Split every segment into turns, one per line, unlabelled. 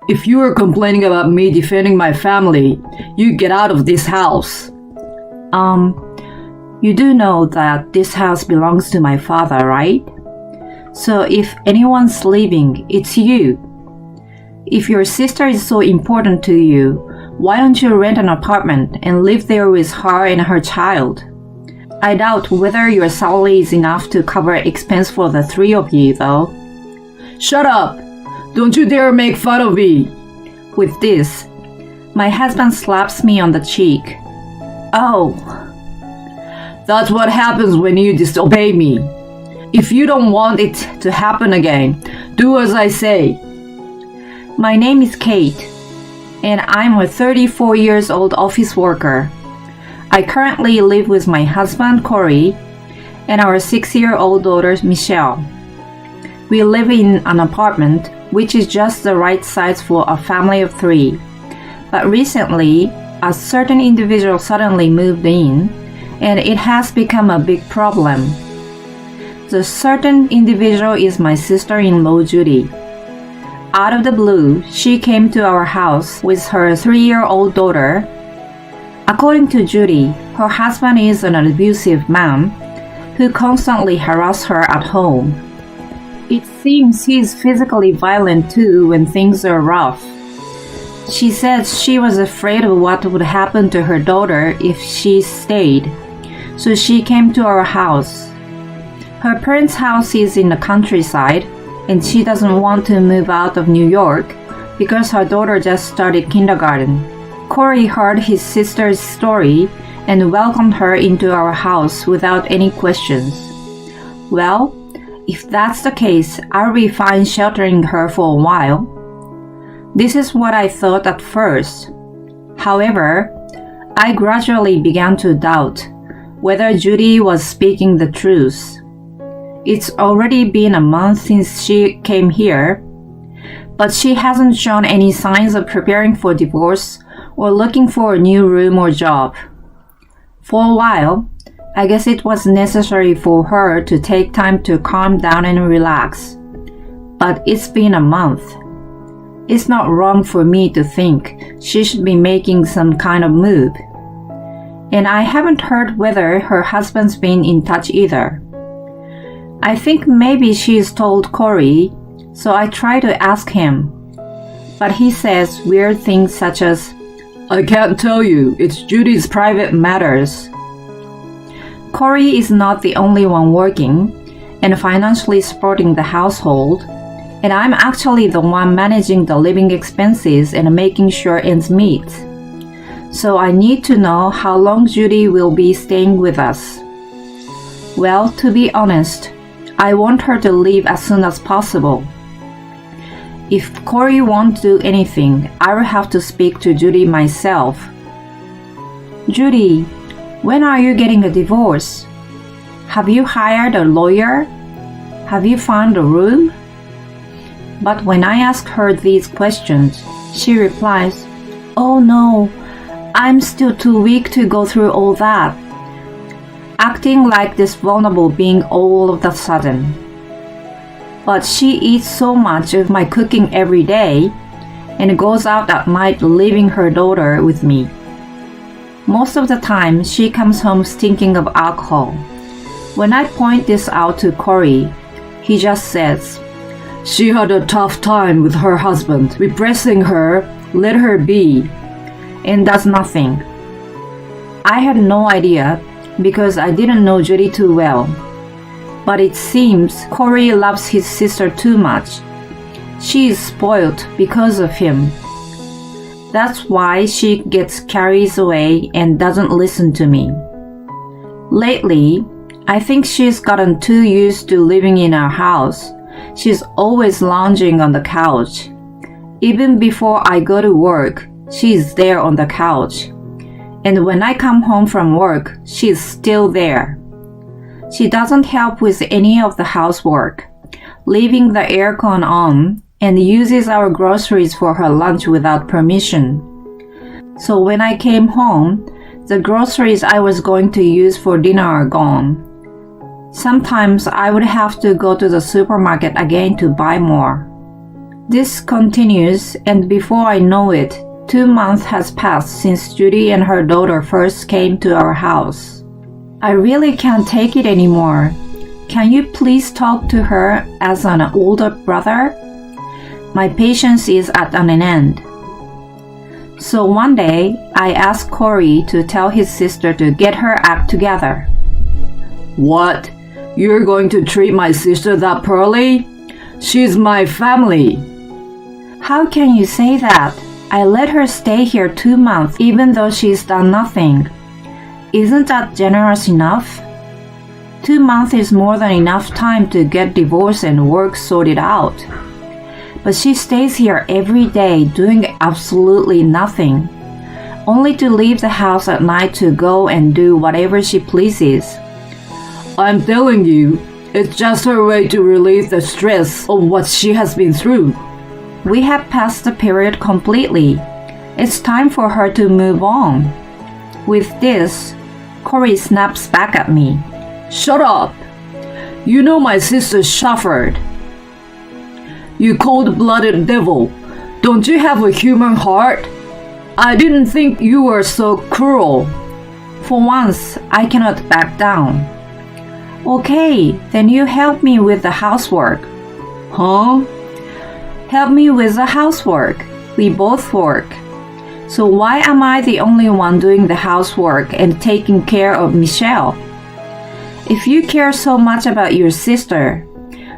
If you are complaining about me defending my family, you get out of this house.
You do know that this house belongs to my father, right? So if anyone's leaving, it's you. If your sister is so important to you, why don't you rent an apartment and live there with her and her child? I doubt whether your salary is enough to cover expense for the three of you, though.
Shut up! Don't you dare make fun of me!
With this, my husband slaps me on the cheek. Oh.
That's what happens when you disobey me. If you don't want it to happen again, do as I say.
My name is Kate, and I'm a 34 years old office worker. I currently live with my husband, Corey, and our 6-year-old daughter, Michelle. We live in an apartment which is just the right size for a family of 3. But recently, a certain individual suddenly moved in, and it has become a big problem. The certain individual is my sister-in-law, Judy. Out of the blue, she came to our house with her 3-year-old daughter. According to Judy, her husband is an abusive man who constantly harasses her at home. It seems he is physically violent too when things are rough. She says she was afraid of what would happen to her daughter if she stayed, so she came to our house. Her parents' house is in the countryside, and she doesn't want to move out of New York because her daughter just started kindergarten. Corey heard his sister's story and welcomed her into our house without any questions. Well, if that's the case, I'll be fine sheltering her for a while. This is what I thought at first. However, I gradually began to doubt whether Judy was speaking the truth. It's already been a month since she came here, but she hasn't shown any signs of preparing for divorce or looking for a new room or job. For a while, I guess it was necessary for her to take time to calm down and relax. But it's been a month. It's not wrong for me to think she should be making some kind of move. And I haven't heard whether her husband's been in touch either. I think maybe she's told Corey, so I try to ask him. But he says weird things such as,
I can't tell you, it's Judy's private matters.
Corey is not the only one working and financially supporting the household, and I'm actually the one managing the living expenses and making sure ends meet. So I need to know how long Judy will be staying with us. Well, to be honest, I want her to leave as soon as possible. If Corey won't do anything, I will have to speak to Judy myself. Judy, when are you getting a divorce? Have you hired a lawyer? Have you found a room? But when I ask her these questions, she replies, Oh no, I'm still too weak to go through all that. Acting like this vulnerable being all of a sudden. But she eats so much of my cooking every day and goes out at night leaving her daughter with me. Most of the time, she comes home stinking of alcohol. When I point this out to Corey, he just says,
She had a tough time with her husband, repressing her, let her be, and does nothing. I had no idea because I didn't know Judy too well. But it seems Corey loves his sister too much. She is spoiled because of him. That's why she gets carried away and doesn't listen to me. Lately, I think she's gotten too used to living in our house. She's always lounging on the couch. Even before I go to work, she's there on the couch. And when I come home from work, she's still there. She doesn't help with any of the housework, leaving the aircon on, and uses our groceries for her lunch without permission. So when I came home, the groceries I was going to use for dinner are gone. Sometimes I would have to go to the supermarket again to buy more.
This continues, and before I know it, 2 months has passed since Judy and her daughter first came to our house. I really can't take it anymore. Can you please talk to her as an older brother? My patience is at an end. So one day, I asked Corey to tell his sister to get her act together.
What? You're going to treat my sister that poorly? She's my family.
How can you say that? I let her stay here 2 months even though she's done nothing. Isn't that generous enough? 2 months is more than enough time to get divorced and work sorted out. But she stays here every day doing absolutely nothing, only to leave the house at night to go and do whatever she pleases.
I'm telling you, it's just her way to relieve the stress of what she has been through.
We have passed the period completely. It's time for her to move on. With this, Corey snaps back at me.
Shut up! You know my sister suffered. You cold-blooded devil. Don't you have a human heart? I didn't think you were so cruel.
For once, I cannot back down. Okay, then you help me with the housework.
Huh?
Help me with the housework. We both work. So why am I the only one doing the housework and taking care of Michelle? If you care so much about your sister,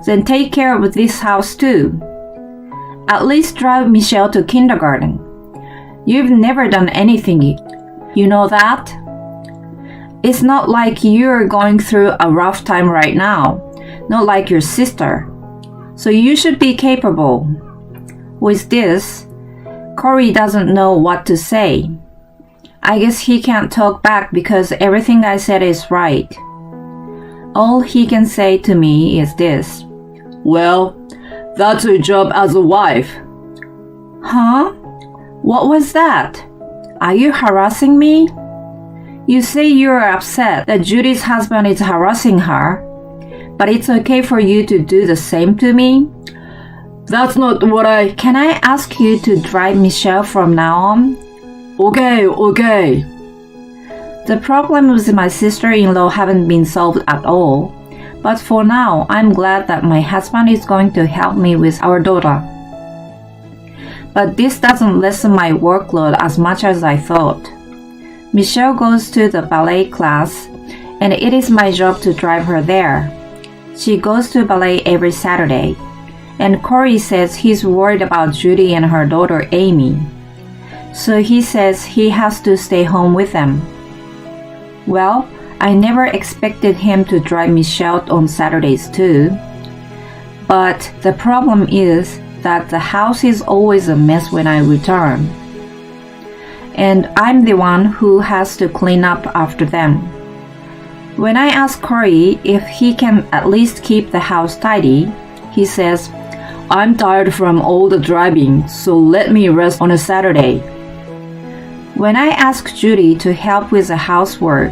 then take care of this house too. At least drive Michelle to kindergarten. You've never done anything. You know that? It's not like you're going through a rough time right now, not like your sister. So you should be capable. With this, Corey doesn't know what to say. I guess he can't talk back because everything I said is right. All he can say to me is this.
Well, that's your job as a wife.
Huh? What was that? Are you harassing me? You say you're upset that Judy's husband is harassing her, but it's okay for you to do the same to me?
That's not what I...
Can I ask you to drive Michelle from now on?
Okay.
The problems with my sister-in-law haven't been solved at all, but for now, I'm glad that my husband is going to help me with our daughter. But this doesn't lessen my workload as much as I thought. Michelle goes to the ballet class, and it is my job to drive her there. She goes to ballet every Saturday, and Corey says he's worried about Judy and her daughter Amy. So he says he has to stay home with them. Well, I never expected him to drive Michelle on Saturdays too. But the problem is that the house is always a mess when I return. And I'm the one who has to clean up after them. When I ask Corey if he can at least keep the house tidy, he says,
I'm tired from all the driving, so let me rest on a Saturday.
When I ask Judy to help with the housework,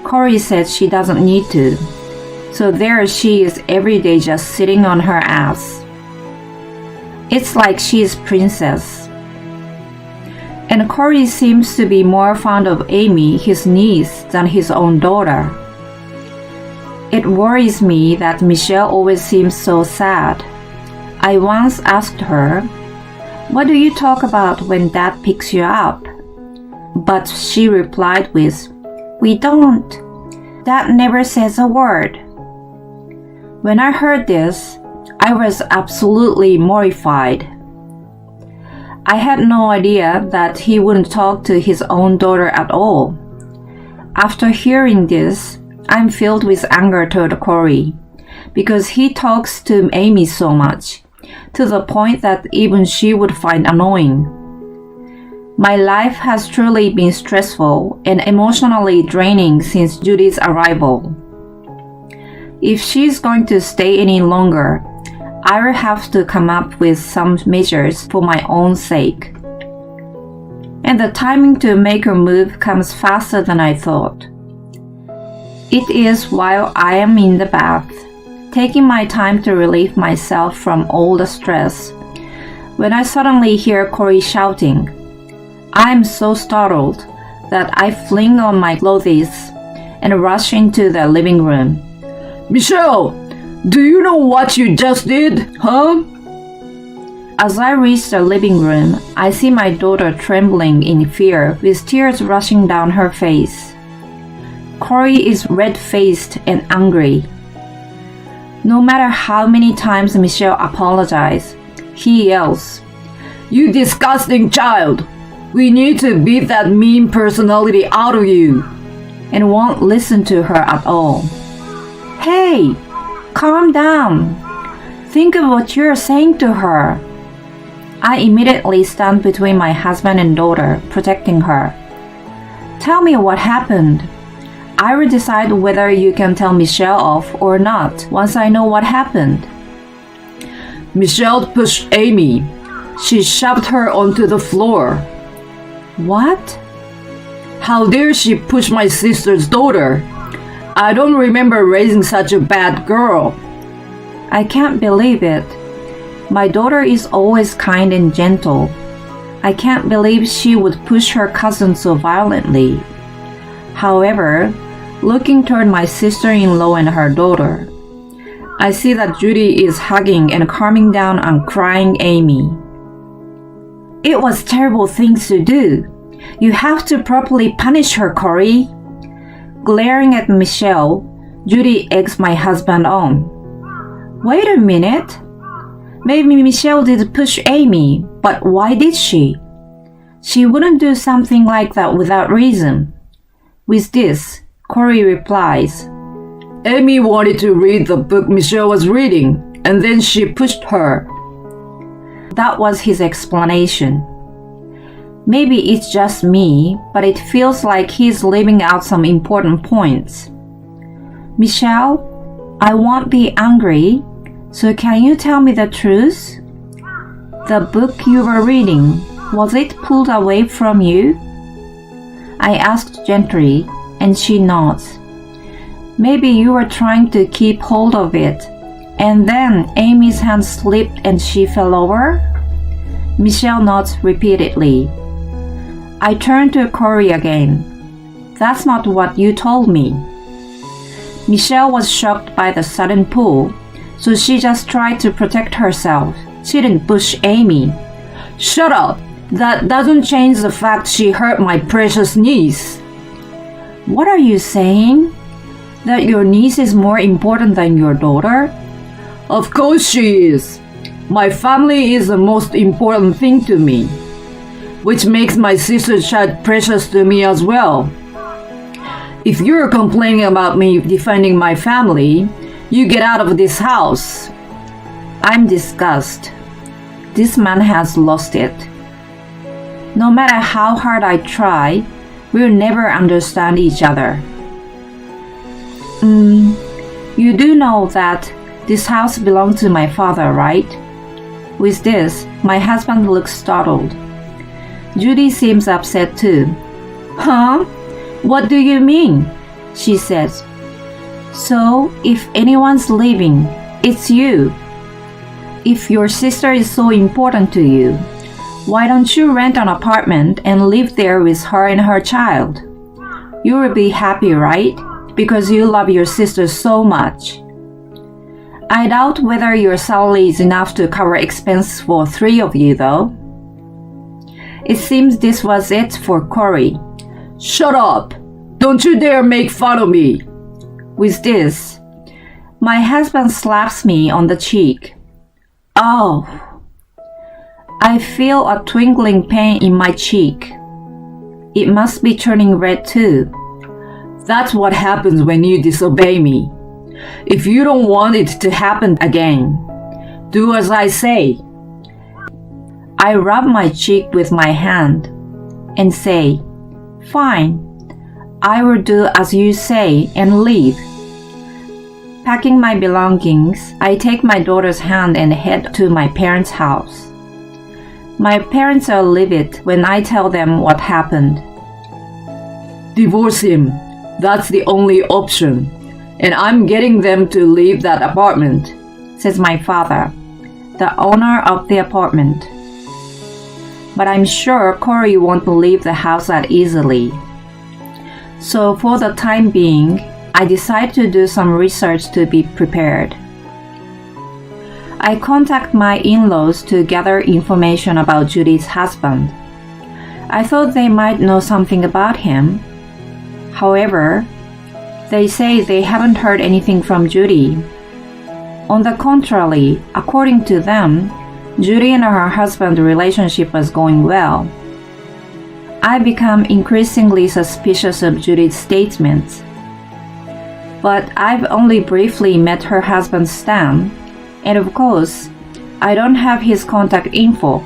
Corey says she doesn't need to. So there she is every day just sitting on her ass. It's like she's princess. And Corey seems to be more fond of Amy, his niece, than his own daughter. It worries me that Michelle always seems so sad. I once asked her, "What do you talk about when Dad picks you up?" But she replied with, "We don't. Dad never says a word." When I heard this, I was absolutely mortified. I had no idea that he wouldn't talk to his own daughter at all. After hearing this, I'm filled with anger toward Corey, because he talks to Amy so much, to the point that even she would find annoying. My life has truly been stressful and emotionally draining since Judy's arrival. If she's going to stay any longer, I will have to come up with some measures for my own sake. And the timing to make her move comes faster than I thought. It is while I am in the bath, taking my time to relieve myself from all the stress, when I suddenly hear Corey shouting. I am so startled that I fling on my clothes and rush into the living room.
Michelle, do you know what you just did, huh?
As I reach the living room, I see my daughter trembling in fear with tears rushing down her face. Corey is red-faced and angry. No matter how many times Michelle apologizes, he yells,
You disgusting child! We need to beat that mean personality out of you!
And won't listen to her at all. Hey, calm down. Think of what you're saying to her. I immediately stand between my husband and daughter, protecting her. Tell me what happened. I will decide whether you can tell Michelle off or not once I know what happened.
Michelle pushed Amy. She shoved her onto the floor.
What?
How dare she push my sister's daughter? I don't remember raising such a bad girl.
I can't believe it. My daughter is always kind and gentle. I can't believe she would push her cousin so violently. However, looking toward my sister-in-law and her daughter, I see that Judy is hugging and calming down on crying Amy. It was terrible things to do. You have to properly punish her, Corey. Glaring at Michelle, Judy eggs my husband on. Wait a minute. Maybe Michelle did push Amy, but why did she? She wouldn't do something like that without reason. With this, Corey replies,
Amy wanted to read the book Michelle was reading, and then she pushed her.
That was his explanation. Maybe it's just me, but it feels like he's leaving out some important points. Michelle, I won't be angry, so can you tell me the truth? The book you were reading, was it pulled away from you? I asked gently, and she nods. Maybe you were trying to keep hold of it, and then Amy's hand slipped and she fell over? Michelle nods repeatedly. I turn to Corey again. That's not what you told me. Michelle was shocked by the sudden pull, so she just tried to protect herself. She didn't push Amy.
Shut up! That doesn't change the fact she hurt my precious niece.
What are you saying? That your niece is more important than your daughter?
Of course she is. My family is the most important thing to me, which makes my sister's child precious to me as well. If you're complaining about me defending my family, you get out of this house.
I'm disgusted. This man has lost it. No matter how hard I try, we'll never understand each other. You do know that this house belonged to my father, right? With this, my husband looks startled. Judy seems upset too.
Huh?
What do you mean? She says. So, if anyone's leaving, it's you. If your sister is so important to you, why don't you rent an apartment and live there with her and her child? You will be happy, right? Because you love your sister so much. I doubt whether your salary is enough to cover expenses for 3 of you, though. It seems this was it for Corey.
Shut up! Don't you dare make fun of me!
With this, my husband slaps me on the cheek. Oh! I feel a twinkling pain in my cheek. It must be turning red too.
That's what happens when you disobey me. If you don't want it to happen again, do as I say.
I rub my cheek with my hand and say, Fine, I will do as you say and leave. Packing my belongings, I take my daughter's hand and head to my parents' house. My parents are livid when I tell them what happened.
Divorce him. That's the only option. And I'm getting them to leave that apartment,
says my father, the owner of the apartment.
but I'm sure Corey won't leave the house that easily. So for the time being, I decide to do some research to be prepared. I contact my in-laws to gather information about Judy's husband. I thought they might know something about him. However, they say they haven't heard anything from Judy. On the contrary, according to them, Judy and her husband's relationship was going well. I become increasingly suspicious of Judy's statements. But I've only briefly met her husband Stan, and of course, I don't have his contact info.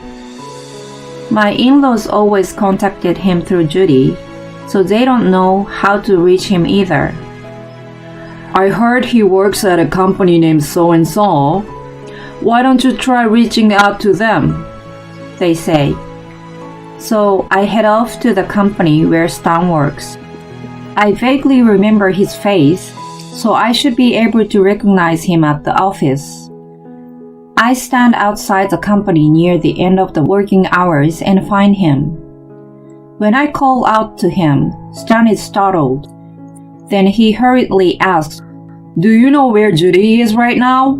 My in-laws always contacted him through Judy, so they don't know how to reach him either. I heard he works at a company named so-and-so. Why don't you try reaching out to them? They say. So I head off to the company where Stan works. I vaguely remember his face, so I should be able to recognize him at the office. I stand outside the company near the end of the working hours and find him. When I call out to him, Stan is startled. Then he hurriedly asks, "Do you know where Judy is right now?"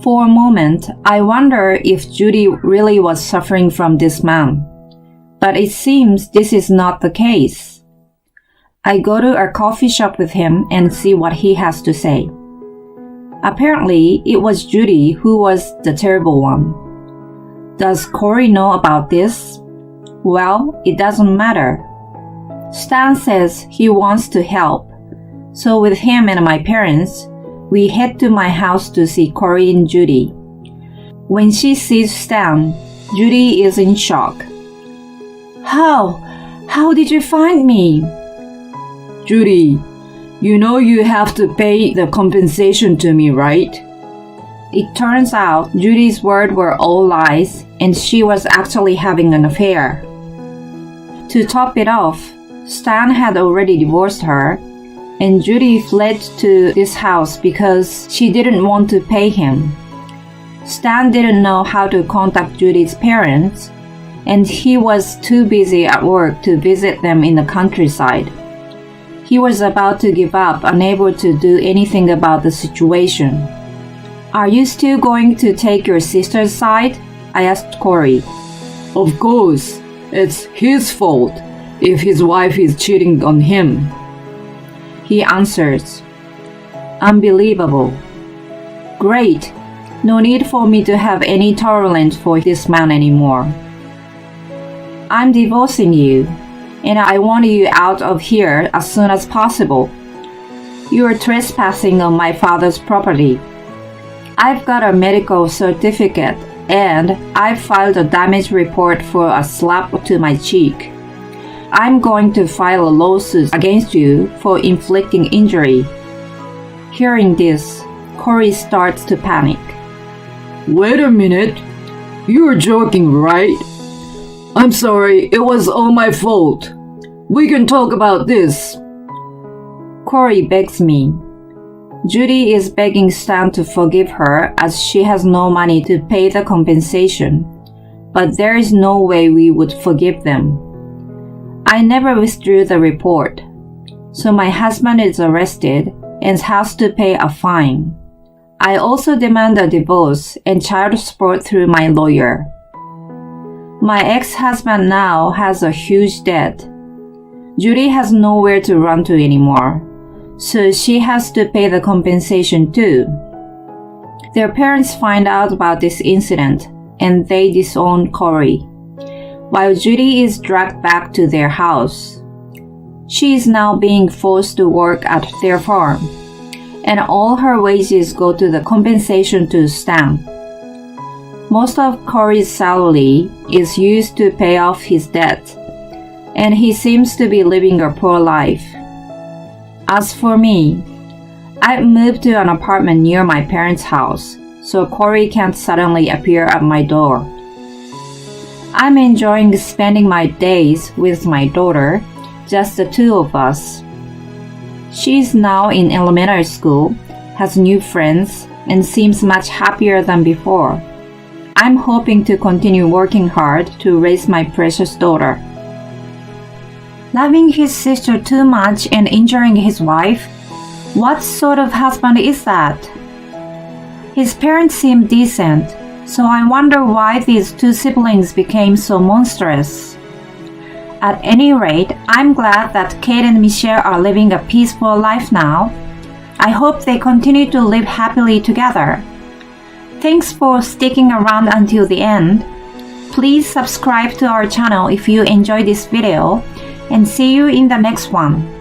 For a moment, I wonder if Judy really was suffering from this man. But it seems this is not the case. I go to a coffee shop with him and see what he has to say. Apparently, it was Judy who was the terrible one. Does Corey know about this? Well, it doesn't matter. Stan says he wants to help. So with him and my parents, we head to my house to see Corey and Judy. When she sees Stan, Judy is in shock. How? How did you find me? Judy, you know you have to pay the compensation to me, right? It turns out Judy's words were all lies and she was actually having an affair. To top it off, Stan had already divorced her, and Judy fled to this house because she didn't want to pay him. Stan didn't know how to contact Judy's parents, and he was too busy at work to visit them in the countryside. He was about to give up, unable to do anything about the situation. Are you still going to take your sister's side? I asked Corey. Of course, it's his fault if his wife is cheating on him. He answers. Unbelievable. Great. No need for me to have any tolerance for this man anymore. I'm divorcing you, and I want you out of here as soon as possible. You are trespassing on my father's property. I've got a medical certificate, and I've filed a damage report for a slap to my cheek. I'm going to file a lawsuit against you for inflicting injury. Hearing this, Corey starts to panic. Wait a minute. You're joking, right? I'm sorry, it was all my fault. We can talk about this. Corey begs me. Judy is begging Stan to forgive her as she has no money to pay the compensation, but there is no way we would forgive them. I never withdrew the report, so my husband is arrested and has to pay a fine. I also demand a divorce and child support through my lawyer. My ex-husband now has a huge debt. Judy has nowhere to run to anymore, so she has to pay the compensation too. Their parents find out about this incident and they disown Corey, while Judy is dragged back to their house. She is now being forced to work at their farm, and all her wages go to the compensation to Stan. Most of Corey's salary is used to pay off his debt, and he seems to be living a poor life. As for me, I've moved to an apartment near my parents' house, so Corey can't suddenly appear at my door. I'm enjoying spending my days with my daughter, just the two of us. She's now in elementary school, has new friends, and seems much happier than before.
I'm hoping to continue working hard to raise my precious daughter. Loving his sister too much and injuring his wife? What sort of husband is that? His parents seem decent, so I wonder why these two siblings became so monstrous. At any rate, I'm glad that Kate and Michelle are living a peaceful life now. I hope they continue to live happily together. Thanks for sticking around until the end. Please subscribe to our channel if you enjoyed this video, and see you in the next one.